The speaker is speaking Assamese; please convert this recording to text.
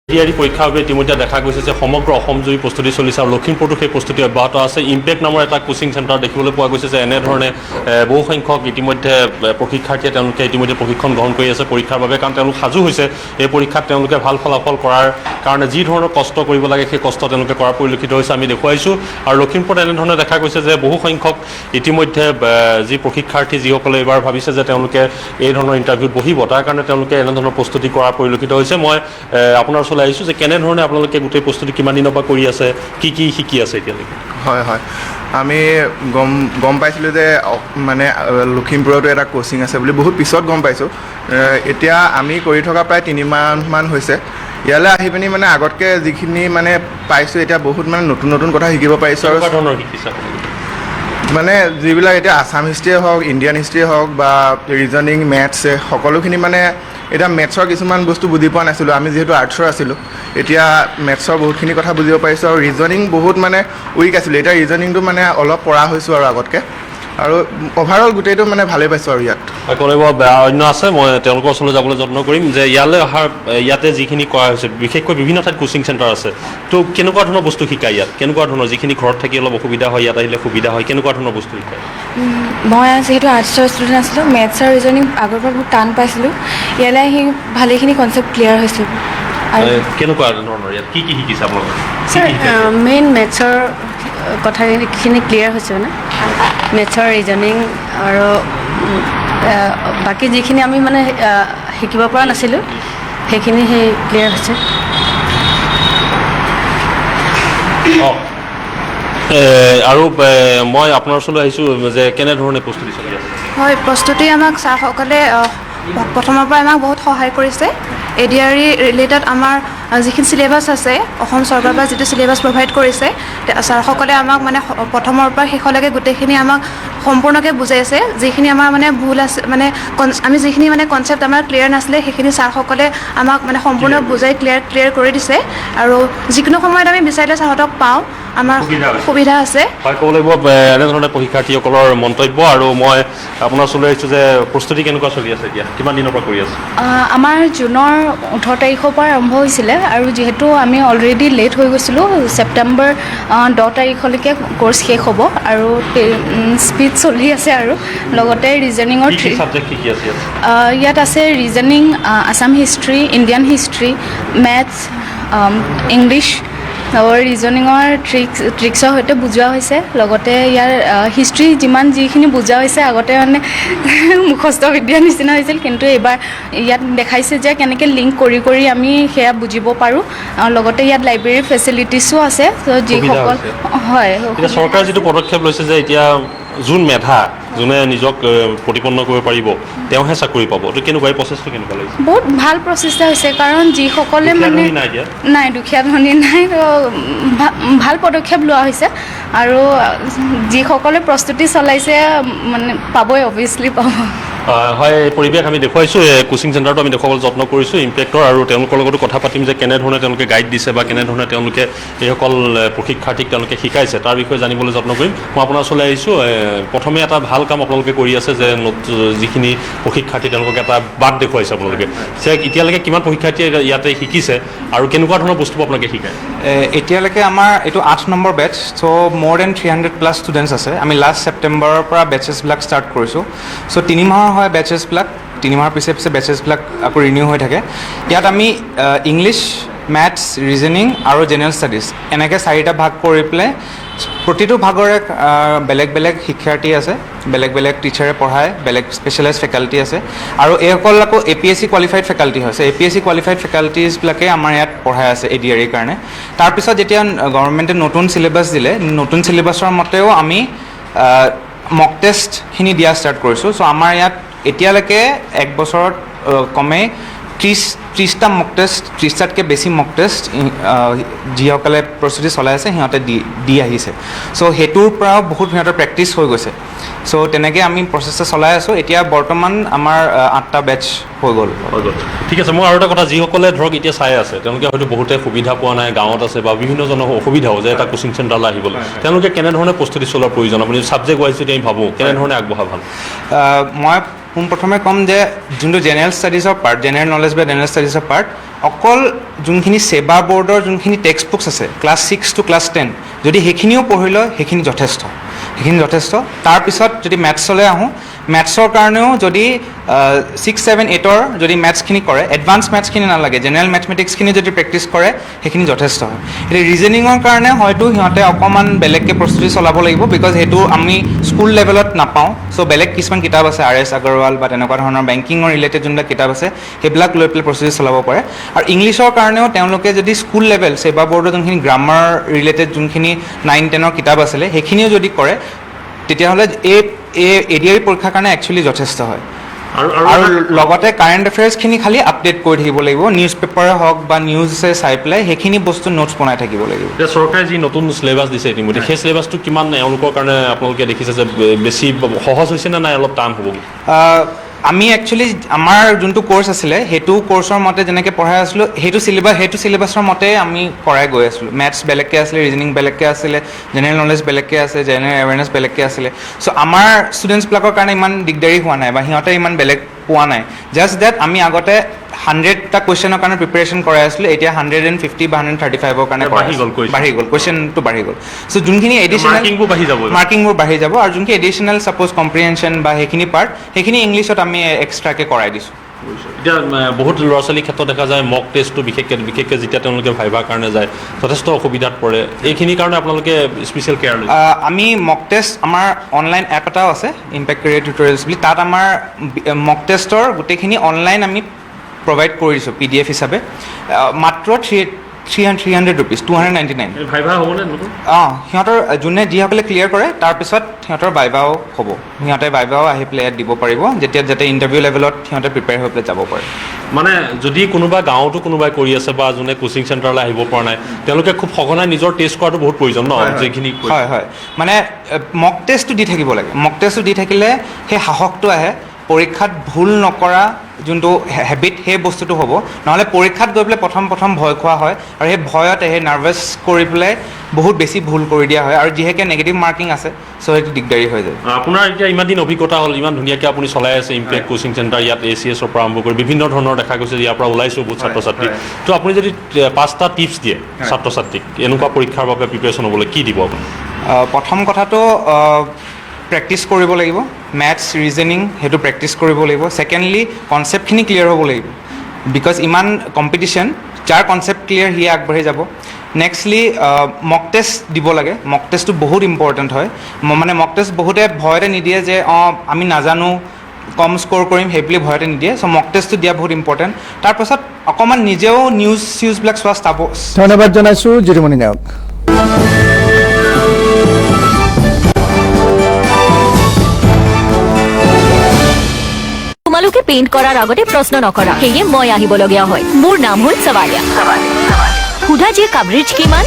এডিআৰই পৰীক্ষাৰ বাবে ইতিমধ্যে দেখা গৈছে যে সমগ্ৰ অসমজুৰি প্ৰস্তুতি চলিছে আৰু লখিমপুৰতো সেই প্ৰস্তুতি অব্যাহত আছে। ইম্পেক্ট নামৰ এটা কোচিং চেণ্টাৰ দেখিবলৈ পোৱা গৈছে যে এনেধৰণে বহু সংখ্যক ইতিমধ্যে প্ৰশিক্ষাৰ্থীয়ে তেওঁলোকে ইতিমধ্যে প্ৰশিক্ষণ গ্ৰহণ কৰি আছে পৰীক্ষাৰ বাবে, কাৰণ তেওঁলোক সাজু হৈছে এই পৰীক্ষাত তেওঁলোকে ভাল ফলাফল কৰাৰ কাৰণে যি ধৰণৰ কষ্ট কৰিব লাগে সেই কষ্ট তেওঁলোকে কৰা পৰিলক্ষিত হৈছে আমি দেখুৱাইছোঁ। আৰু লখিমপুৰত এনেধৰণে দেখা গৈছে যে বহু সংখ্যক ইতিমধ্যে যি প্ৰশিক্ষাৰ্থী যিসকলে এইবাৰ ভাবিছে যে তেওঁলোকে এই ধৰণৰ ইণ্টাৰভিউত বহিব, তাৰ কাৰণে তেওঁলোকে এনেধৰণৰ প্ৰস্তুতি কৰা পৰিলক্ষিত হৈছে। মই আপোনাৰ ওচৰলৈ আহিছোঁ যে কেনেধৰণে আপোনালোকে গোটেই প্ৰস্তুতি কিমান দিনৰ পৰা কৰি আছে, কি কি শিকি আছে এতিয়ালৈকে? হয় হয়, আমি গম পাইছিলোঁ যে মানে লখিমপুৰতো এটা কোচিং আছে বুলি বহুত পিছত গম পাইছোঁ। এতিয়া আমি কৰি থকা প্ৰায় 3 মাহমান হৈছে। ইয়ালৈ আহি পিনি মানে আগতকৈ যিখিনি মানে পাইছোঁ এতিয়া বহুত মানে নতুন নতুন কথা শিকিব পাৰিছোঁ। আৰু ধৰণৰ শিকিছে মানে যিবিলাক এতিয়া আছাম হিষ্ট্ৰীয়ে হওক, ইণ্ডিয়ান হিষ্ট্ৰীয়ে হওক বা ৰিজনিং, মেথছে সকলোখিনি মানে এতিয়া মেথছৰ কিছুমান বস্তু বুজি পোৱা নাছিলোঁ, আমি যিহেতু আৰ্টছৰ আছিলোঁ। এতিয়া মেথছৰ বহুতখিনি কথা বুজিব পাৰিছোঁ আৰু ৰিজনিং বহুত মানে উইক আছিলোঁ, এতিয়া ৰিজনিংটো মানে অলপ পৰা হৈছোঁ আৰু আগতকৈ। আৰু অভাৰঅল গোটেইটো মানে ভালেই পাইছোঁ। আৰু ইয়াত কৰিব অন্য আছে, মই তেওঁলোকৰ ওচৰলৈ যাবলৈ যত্ন কৰিম। যে ইয়ালৈ অহাৰ ইয়াতে যিখিনি কৰা হৈছে বিশেষকৈ বিভিন্ন ঠাইত কোচিং চেণ্টাৰ আছে, তো কেনেকুৱা ধৰণৰ বস্তু শিকায় ইয়াত? কেনেকুৱা ধৰণৰ যিখিনি ঘৰত থাকি অলপ অসুবিধা হয় ইয়াত আহিলে সুবিধা হয়, কেনেকুৱা ধৰণৰ বস্তু শিকায়? মই যিহেতু আৰ্টছৰ ষ্টুডেণ্ট আছিলোঁ, মেথছ আৰু ৰিজনিং আগৰ পৰা বহুত টান পাইছিলোঁ। ইয়ালৈ আহি ভালেখিনি কনচেপ্ট ক্লিয়াৰ হৈছিল। আৰু কেনেকুৱা ধৰণৰ ইয়াত কি কি শিকিছে আপোনালোকে? ছাৰ মেইন মেথছৰ কথাখিনি ক্লিয়াৰ হৈছে মানে মেথছৰ ৰিজনিং আৰু বাকী যিখিনি আমি মানে শিকিব পৰা নাছিলোঁ সেইখিনি ক্লিয়াৰ হৈছে। আৰু মই আপোনাৰ ওচৰলৈ আহিছোঁ যে কেনেধৰণে প্ৰস্তুতি চলি আছে? হয়, প্ৰস্তুতি আমাক ছাৰসকলে প্ৰথমৰ পৰা আমাক বহুত সহায় কৰিছে। এডিআৰই ৰিলেটেড আমাৰ যিখিনি চিলেবাছ আছে, অসম চৰকাৰৰ পৰা যিটো চিলেবাছ প্ৰভাইড কৰিছে, ছাৰসকলে আমাক মানে প্ৰথমৰ পৰা শেষলৈকে গোটেইখিনি আমাক সম্পূৰ্ণকৈ বুজাইছে। যিখিনি আমাৰ মানে ভুল আছে, মানে আমি যিখিনি মানে কনচেপ্ট আমাৰ ক্লিয়াৰ নাছিলে সেইখিনি ছাৰসকলে আমাক মানে সম্পূৰ্ণ বুজাই ক্লিয়াৰ কৰি দিছে। আৰু যিকোনো সময়ত আমি বিচাৰিলে ছাৰহঁতক পাওঁ, আমাৰ সুবিধা আছে। হয়, ক'ব লাগিব এনেধৰণে পৰীক্ষাৰ্থীসকলৰ মন্তব্য। আৰু মই আপোনাৰ ওচৰলৈ আহিছোঁ যে প্ৰস্তুতি কেনেকুৱা চলি আছে এতিয়া, কিমান দিনৰ পৰা কৰি আছে? আমাৰ জুনৰ 18 তাৰিখৰ পৰা আৰম্ভ হৈছিলে আৰু যিহেতু আমি অলৰেডি লেট হৈ গৈছিলোঁ, ছেপ্টেম্বৰ 10 তাৰিখলৈকে কোৰ্চ শেষ হ'ব আৰু স্পীড চলি আছে। আৰু লগতে ৰিজনিঙৰ ছাবজেক্ট শিকি আছে ইয়াত আছে reasoning, Assam history, Indian history, maths, English আৰু ৰিজনিঙৰ ট্ৰিক্সৰ সৈতে বুজোৱা হৈছে। লগতে ইয়াৰ হিষ্ট্ৰী যিখিনি বুজোৱা হৈছে আগতে মানে মুখস্থ বিদ্যাৰ নিচিনা হৈছিল, কিন্তু এইবাৰ ইয়াত দেখাইছে যে কেনেকৈ লিংক কৰি আমি সেয়া বুজিব পাৰোঁ। লগতে ইয়াত লাইব্ৰেৰী ফেচিলিটিছো আছে, যিসকল হয়। এতিয়া চৰকাৰে যিটো পদক্ষেপ লৈছে যে এতিয়া যোন মেধা, যোনে নিজক প্ৰতিপন্ন কৰিব পাৰিব তেওঁহে চাকৰি পাব, তো কেনেকুৱা এই প্ৰচেছটো কেনেকুৱা লাগিছে? বহুত ভাল প্ৰচেষ্টা হৈছে, কাৰণ যিসকলে মানে নাই দুখীয়া ধনী নাই, তো ভাল পদক্ষেপ লোৱা হৈছে। আৰু যিসকলে প্ৰস্তুতি চলাইছে মানে পাবই, অভিয়াছলি পাব। হয়, এই পৰিৱেশ আমি দেখুৱাইছোঁ, এই কোচিং চেণ্টাৰটো আমি দেখুৱাবলৈ যত্ন কৰিছোঁ ইম্পেক্টৰ, আৰু তেওঁলোকৰ লগতো কথা পাতিম যে কেনেধৰণে তেওঁলোকে গাইড দিছে বা কেনেধৰণে তেওঁলোকে এইসকল প্ৰশিক্ষাৰ্থীক তেওঁলোকে শিকাইছে তাৰ বিষয়ে জানিবলৈ যত্ন কৰিম। মই আপোনাৰ ওচৰলৈ আহিছোঁ। প্ৰথমে এটা ভাল কাম আপোনালোকে কৰি আছে যে যিখিনি প্ৰশিক্ষাৰ্থী তেওঁলোকে এটা বাট দেখুৱাইছে আপোনালোকে। এতিয়ালৈকে কিমান প্ৰশিক্ষাৰ্থীয়ে ইয়াতে শিকিছে আৰু কেনেকুৱা ধৰণৰ বস্তুবোৰ আপোনালোকে শিকায়? এতিয়ালৈকে আমাৰ এইটো 8 নম্বৰ বেটছ, চ' মোৰ দেন 300+ ষ্টুডেণ্টছ আছে। আমি লাষ্ট ছেপ্টেম্বৰৰ পৰা বেচেছবিলাক ষ্টাৰ্ট কৰিছোঁ। চ' 3 মাহৰ হয় বেচেছবিলাক, 3 মাহৰ পিছে বেচেছবিলাক আকৌ ৰিনিউ হৈ থাকে। ইয়াত আমি ইংলিছ, মেথছ, ৰিজনিং আৰু জেনেৰেল ষ্টাডিজ এনেকৈ 4টা ভাগ কৰি পেলাই প্ৰতিটো ভাগৰে বেলেগ বেলেগ শিক্ষাৰ্থী আছে, বেলেগ বেলেগ টিচাৰে পঢ়ায়, বেলেগ স্পেচিয়েলাইজ ফেকাল্টি আছে। আৰু এইসকল আকৌ APSC কোৱালিফাইড ফেকাল্টি হৈছে। APSC কোৱালিফাইড ফেকাল্টিজবিলাকে আমাৰ ইয়াত পঢ়াই আছে এডিআৰইৰ কাৰণে। তাৰপিছত যেতিয়া গভৰ্ণমেণ্টে নতুন চিলেবাছ দিলে, নতুন চিলেবাছৰ মতেও আমি মক টেষ্টখিনি দিয়া ষ্টাৰ্ট কৰিছোঁ। চ' আমাৰ ইয়াত এতিয়ালৈকে 1 বছৰত কমেই 30টা মক টেষ্ট, 30টাতকৈ বেছি মক টেষ্ট যিসকলে প্ৰস্তুতি চলাই আছে সিহঁতে দি আহিছে। চ' সেইটোৰ পৰাও বহুত সিহঁতৰ প্ৰেক্টিছ হৈ গৈছে। চ' তেনেকৈ আমি প্ৰচেছটো চলাই আছোঁ। এতিয়া বৰ্তমান আমাৰ 8টা বেটছ হৈ গ'ল। ঠিক আছে। মই আৰু এটা কথা, যিসকলে ধৰক এতিয়া চাই আছে তেওঁলোকে হয়তো বহুতে সুবিধা পোৱা নাই, গাঁৱত আছে বা বিভিন্নজনৰ অসুবিধাও যে এটা কোচিং চেণ্টাৰলৈ আহিবলৈ, তেওঁলোকে কেনেধৰণে প্ৰস্তুতি চলোৱাৰ প্ৰয়োজন? আপুনি ছাবজেক্ট ৱাইজ যদি আমি ভাবোঁ কেনেধৰণে আগবঢ়া ভাল? মই পোনপ্ৰথমে ক'ম যে যোনটো জেনেৰেল ষ্টাডিজৰ পাৰ্ট, জেনেৰেল নলেজ বা জেনেৰেল ষ্টাডিজৰ পাৰ্ট, অকল যোনখিনি ছেবা বৰ্ডৰ যোনখিনি টেক্সট বুকছ আছে ক্লাছ 6 to ক্লাছ 10, যদি সেইখিনিও পঢ়ি লয় সেইখিনি যথেষ্ট। তাৰপিছত যদি মেথছলৈ আহোঁ, মেথছৰ কাৰণেও যদি 6, 7, 8ৰ যদি মেথছখিনি কৰে, এডভান্স মেথছখিনি নালাগে, জেনেৰেল মেথমেটিক্সখিনি যদি প্ৰেক্টিছ কৰে সেইখিনি যথেষ্ট হয়। এতিয়া ৰিজনিঙৰ কাৰণে হয়তো সিহঁতে অকণমান বেলেগকৈ প্ৰস্তুতি চলাব লাগিব, বিকজ সেইটো আমি স্কুল লেভেলত নাপাওঁ। চ' বেলেগ কিছুমান কিতাপ আছে, RS আগৰৱাল বা তেনেকুৱা ধৰণৰ বেংকিঙৰ ৰিলেটেড যোনবিলাক কিতাপ আছে সেইবিলাক লৈ পেলাই প্ৰস্তুতি চলাব পাৰে। আৰু ইংলিছৰ কাৰণেও তেওঁলোকে যদি স্কুল লেভেল ছেবা বৰ্ডৰ যোনখিনি গ্ৰামাৰ ৰিলেটেড যোনখিনি 9, 10ৰ কিতাপ আছিলে সেইখিনিও যদি কৰে তেতিয়াহ'লে এই ADRE পৰীক্ষাৰ কাৰণে একচুৱেলি যথেষ্ট হয়। আৰু লগতে কাৰেণ্ট এফেয়াৰ্ছখিনি খালি আপডেট কৰি থাকিব লাগিব, নিউজ পেপাৰে হওক বা নিউজে চাই পেলাই সেইখিনি বস্তু নোটছ বনাই থাকিব লাগিব। এতিয়া চৰকাৰে যি নতুন চিলেবাছ দিছে ইতিমধ্যে, সেই চিলেবাছটো কিমান এওঁলোকৰ কাৰণে আপোনালোকে দেখিছে যে বেছি সহজ হৈছে নে নাই অলপ টান হ'ব? আমি একচুৱেলি আমাৰ যোনটো ক'ৰ্চ আছিলে সেইটো ক'ৰ্চৰ মতে যেনেকৈ পঢ়াই আছিলোঁ সেইটো চিলেবাছৰ মতে আমি কৰাই গৈ আছিলোঁ। মেথছ বেলেগকৈ আছিলে, ৰিজনিং বেলেগকৈ আছিলে, জেনেৰেল নলেজ বেলেগকৈ আছে, জেনেৰেল এৱেৰনেছ বেলেগকৈ আছিলে। চ' আমাৰ ষ্টুডেণ্টছবিলাকৰ কাৰণে ইমান দিগদাৰী হোৱা নাই বা সিহঁতে ইমান বেলেগ পোৱা নাই। জাষ্ট ডেট আমি আগতে 100টা কুৱেশ্যনৰ কাৰণে প্ৰিপেৰেশ্যন কৰাই আছিলোঁ, এতিয়া 150 বা 135ৰ কাৰণে বাঢ়ি গ'ল, কুৱেশ্যনটো বাঢ়ি গ'ল। চ' যোনখিনি এডিশ্যনেল মাৰ্কিংবোৰ বাঢ়ি যাব আৰু যোনখিনি এডিশ্যনেল ছাপ'জ কম্প্ৰিহেনশ্যন বা সেইখিনি পাৰ্ট সেইখিনি ইংলিছত আমি এক্সট্ৰাকৈ কৰাই দিছোঁ। এতিয়া বহুত ল'ৰা ছোৱালীৰ ক্ষেত্ৰত দেখা যায় মক টেষ্টটো বিশেষকৈ যেতিয়া তেওঁলোকে ভাইভাৰ কাৰণে যায় যথেষ্ট অসুবিধাত পৰে, এইখিনিৰ কাৰণে আপোনালোকে স্পেচিয়েল কেয়াৰ লৈছে? আমি মক টেষ্ট, আমাৰ অনলাইন এপ এটাও আছে ইম্পেক্ট কেৰিয়াৰ টিউটৰিয়েলছ বুলি, তাত আমাৰ মক টেষ্টৰ গোটেইখিনি অনলাইন আমি প্ৰভাইড কৰি দিছোঁ PDF হিচাপে, মাত্ৰ 300 rupees, 299। ভাইভা হ'বনে? সিহঁতৰ যোনে যিসকলে ক্লিয়াৰ কৰে তাৰপিছত সিহঁতৰ ভাইভাও হ'ব, সিহঁতে ভাইভাও আহি পেলাই ইয়াত দিব পাৰিব, যাতে ইণ্টাৰভিউ লেভেলত সিহঁতে প্ৰিপেয়াৰ হৈ পেলাই যাব পাৰে। মানে যদি কোনোবা গাঁৱতো কোনোবাই কৰি আছে বা যোনে কোচিং চেণ্টাৰলৈ আহিব পৰা নাই, তেওঁলোকে খুব সঘনাই নিজৰ টেষ্ট কৰাটো বহুত প্ৰয়োজন ন? যিখিনি হয়, মানে মক টেষ্টটো দি থাকিব লাগে। মক টেষ্টটো দি থাকিলে সেই সাহসটো আহে, পৰীক্ষাত ভুল নকৰা যোনটো হেবিট সেই বস্তুটো হ'ব। নহ'লে পৰীক্ষাত গৈ পেলাই প্ৰথম ভয় খোৱা হয় আৰু সেই ভয়তে সেই নাৰ্ভাছ কৰি পেলাই বহুত বেছি ভুল কৰি দিয়া হয় আৰু যিহেতু নেগেটিভ মাৰ্কিং আছে চ' সেইটো দিগদাৰী হৈ যায়। আপোনাৰ এতিয়া ইমান দিন অভিজ্ঞতা হ'ল, ইমান ধুনীয়াকৈ আপুনি চলাই আছে ইম্পেক্ট কোচিং চেণ্টাৰ, ইয়াত ACSৰ পৰা আৰম্ভ কৰি বিভিন্ন ধৰণৰ দেখা গৈছে ইয়াৰ পৰা ওলাইছোঁ বহুত ছাত্ৰ ছাত্ৰী। তো আপুনি যদি 5টা টিপছ দিয়ে ছাত্ৰ ছাত্ৰীক এনেকুৱা পৰীক্ষাৰ বাবে প্ৰিপেৰেশ্যন হ'বলৈ, কি দিব আপুনি? প্ৰথম কথাটো প্ৰেক্টিছ কৰিব লাগিব, মেথছ ৰিজনিং সেইটো প্ৰেক্টিছ কৰিব লাগিব। ছেকেণ্ডলি কনচেপ্টখিনি ক্লিয়াৰ হ'ব লাগিব, বিকজ ইমান কম্পিটিশ্যন, যাৰ কনচেপ্ট ক্লিয়াৰ সিয়ে আগবাঢ়ি যাব। নেক্সটলি মক টেষ্ট দিব লাগে, মক টেষ্টটো বহুত ইম্পৰ্টেণ্ট হয়। মানে মক টেষ্ট বহুতে ভয়তে নিদিয়ে যে আমি নাজানো কম স্ক'ৰ কৰিম সেইবুলি ভয়তে নিদিয়ে। চ' মক টেষ্টটো দিয়া বহুত ইম্পৰ্টেণ্ট। তাৰপাছত অকণমান নিজেও নিউজবিলাক চোৱা চাব। ধন্যবাদ জনাইছোঁ জিতুমণি নায়ক। তোমালোকে পেইণ্ট কৰাৰ আগতে প্ৰশ্ন নকৰা, সেয়ে মই আহিবলগীয়া হয়। মোৰ নাম হ'ল সৱালিয়া। সোধা যে কাভাৰেজ কিমান?